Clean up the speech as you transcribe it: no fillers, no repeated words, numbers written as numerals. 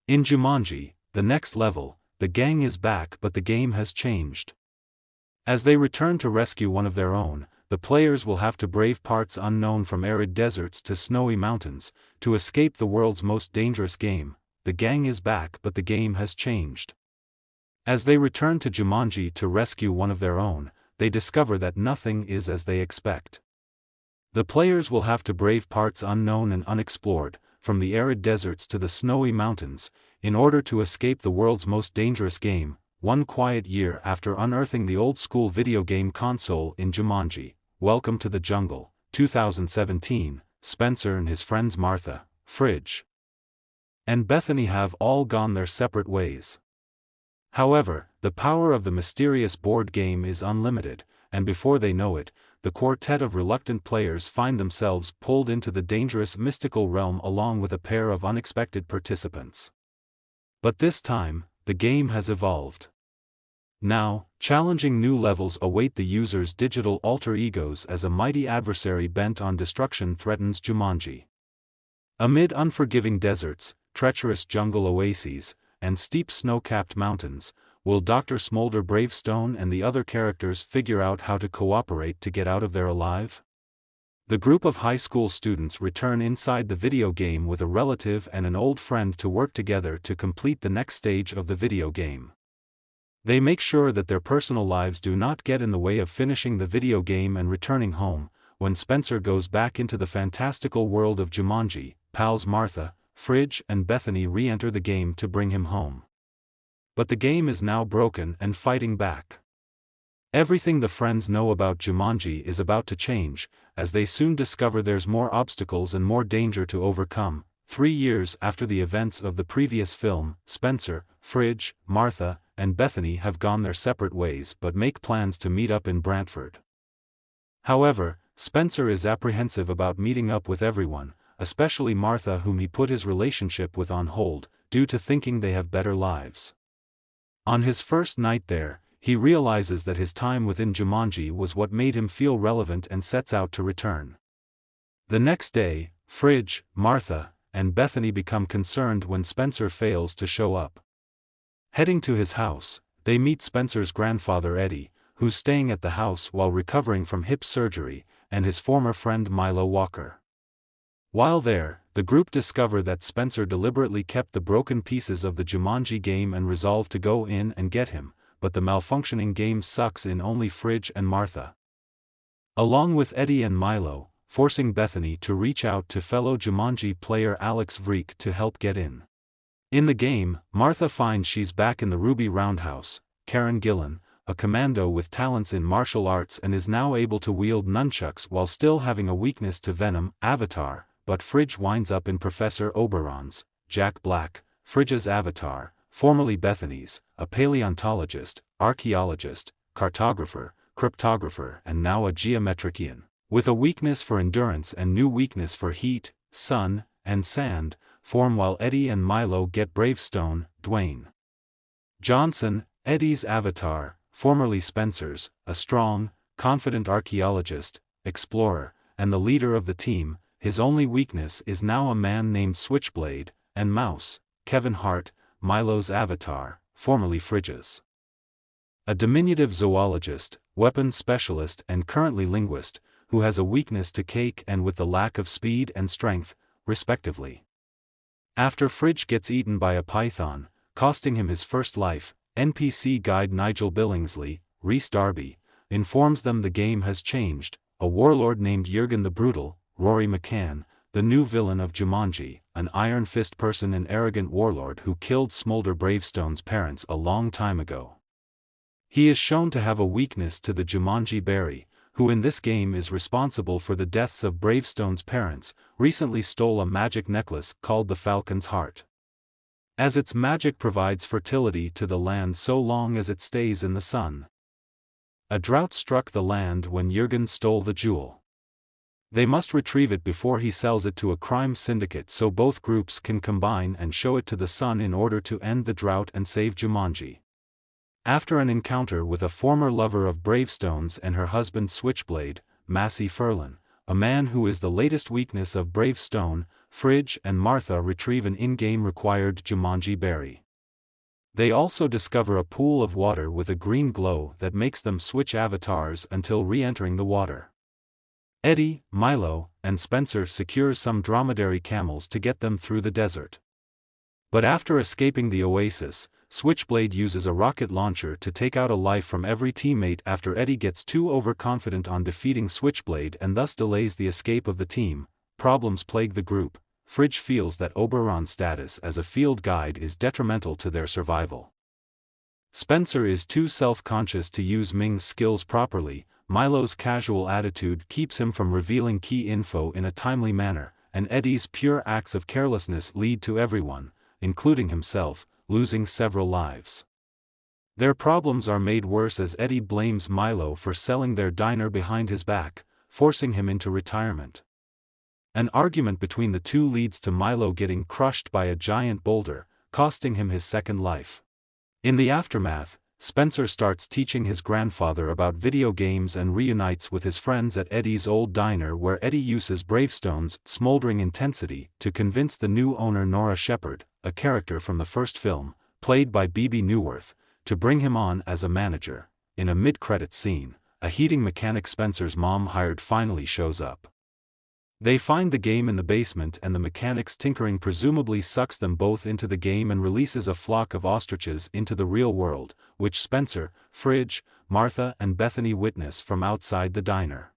In Jumanji, the next level, the gang is back but the game has changed. As they return to rescue one of their own, the players will have to brave parts unknown from arid deserts to snowy mountains, to escape the world's most dangerous game. The gang is back but the game has changed. As they return to Jumanji to rescue one of their own, they discover that nothing is as they expect. The players will have to brave parts unknown and unexplored, from the arid deserts to the snowy mountains, in order to escape the world's most dangerous game. One quiet year after unearthing the old-school video game console in Jumanji, Welcome to the Jungle, 2017, Spencer and his friends Martha, Fridge, and Bethany have all gone their separate ways. However, the power of the mysterious board game is unlimited, and before they know it, the quartet of reluctant players find themselves pulled into the dangerous mystical realm along with a pair of unexpected participants. But this time, the game has evolved. Now, challenging new levels await the user's digital alter egos as a mighty adversary bent on destruction threatens Jumanji. Amid unforgiving deserts, treacherous jungle oases, and steep snow-capped mountains, will Dr. Smolder Bravestone and the other characters figure out how to cooperate to get out of there alive? The group of high school students return inside the video game with a relative and an old friend to work together to complete the next stage of the video game. They make sure that their personal lives do not get in the way of finishing the video game and returning home. When Spencer goes back into the fantastical world of Jumanji, pals Martha, Fridge and Bethany re-enter the game to bring him home. But the game is now broken and fighting back. Everything the friends know about Jumanji is about to change, as they soon discover there's more obstacles and more danger to overcome. 3 years after the events of the previous film, Spencer, Fridge, Martha, and Bethany have gone their separate ways but make plans to meet up in Brantford. However, Spencer is apprehensive about meeting up with everyone, especially Martha, whom he put his relationship with on hold, due to thinking they have better lives. On his first night there, he realizes that his time within Jumanji was what made him feel relevant and sets out to return. The next day, Fridge, Martha, and Bethany become concerned when Spencer fails to show up. Heading to his house, they meet Spencer's grandfather Eddie, who's staying at the house while recovering from hip surgery, and his former friend Milo Walker. While there, the group discover that Spencer deliberately kept the broken pieces of the Jumanji game and resolve to go in and get him, but the malfunctioning game sucks in only Fridge and Martha, along with Eddie and Milo, forcing Bethany to reach out to fellow Jumanji player Alex Vreek to help get in. In the game, Martha finds she's back in the Ruby Roundhouse, Karen Gillan, a commando with talents in martial arts and is now able to wield nunchucks while still having a weakness to Venom, Avatar, but Fridge winds up in Professor Oberon's, Jack Black, Fridge's avatar, formerly Bethany's, a paleontologist, archaeologist, cartographer, cryptographer and now a geometrician, with a weakness for endurance and new weakness for heat, sun, and sand, form while Eddie and Milo get Bravestone, Dwayne Johnson, Eddie's avatar, formerly Spencer's, a strong, confident archaeologist, explorer, and the leader of the team. His only weakness is now a man named Switchblade, and Mouse, Kevin Hart, Milo's avatar, formerly Fridge's, a diminutive zoologist, weapons specialist and currently linguist, who has a weakness to cake and with the lack of speed and strength, respectively. After Fridge gets eaten by a python, costing him his first life, NPC guide Nigel Billingsley, Rhys Darby, informs them the game has changed. A warlord named Jurgen the Brutal, Rory McCann, the new villain of Jumanji, an iron fist person and arrogant warlord who killed Smolder Bravestone's parents a long time ago. He is shown to have a weakness to the Jumanji berry, who in this game is responsible for the deaths of Bravestone's parents, recently stole a magic necklace called the Falcon's Heart, as its magic provides fertility to the land so long as it stays in the sun. A drought struck the land when Jurgen stole the jewel. They must retrieve it before he sells it to a crime syndicate so both groups can combine and show it to the sun in order to end the drought and save Jumanji. After an encounter with a former lover of Bravestone's and her husband Switchblade, Massey Ferlin, a man who is the latest weakness of Bravestone, Fridge and Martha retrieve an in-game required Jumanji berry. They also discover a pool of water with a green glow that makes them switch avatars until re-entering the water. Eddie, Milo, and Spencer secure some dromedary camels to get them through the desert. But after escaping the oasis, Switchblade uses a rocket launcher to take out a life from every teammate after Eddie gets too overconfident on defeating Switchblade and thus delays the escape of the team. Problems plague the group. Fridge feels that Oberon's status as a field guide is detrimental to their survival. Spencer is too self-conscious to use Ming's skills properly. Milo's casual attitude keeps him from revealing key info in a timely manner, and Eddie's pure acts of carelessness lead to everyone, including himself, losing several lives. Their problems are made worse as Eddie blames Milo for selling their diner behind his back, forcing him into retirement. An argument between the two leads to Milo getting crushed by a giant boulder, costing him his second life. In the aftermath, Spencer starts teaching his grandfather about video games and reunites with his friends at Eddie's old diner where Eddie uses Bravestone's smoldering intensity to convince the new owner Nora Shepard, a character from the first film, played by Bebe Neuwirth, to bring him on as a manager. In a mid-credits scene, a heating mechanic Spencer's mom hired finally shows up. They find the game in the basement and the mechanic's tinkering presumably sucks them both into the game and releases a flock of ostriches into the real world, which Spencer, Fridge, Martha and Bethany witness from outside the diner.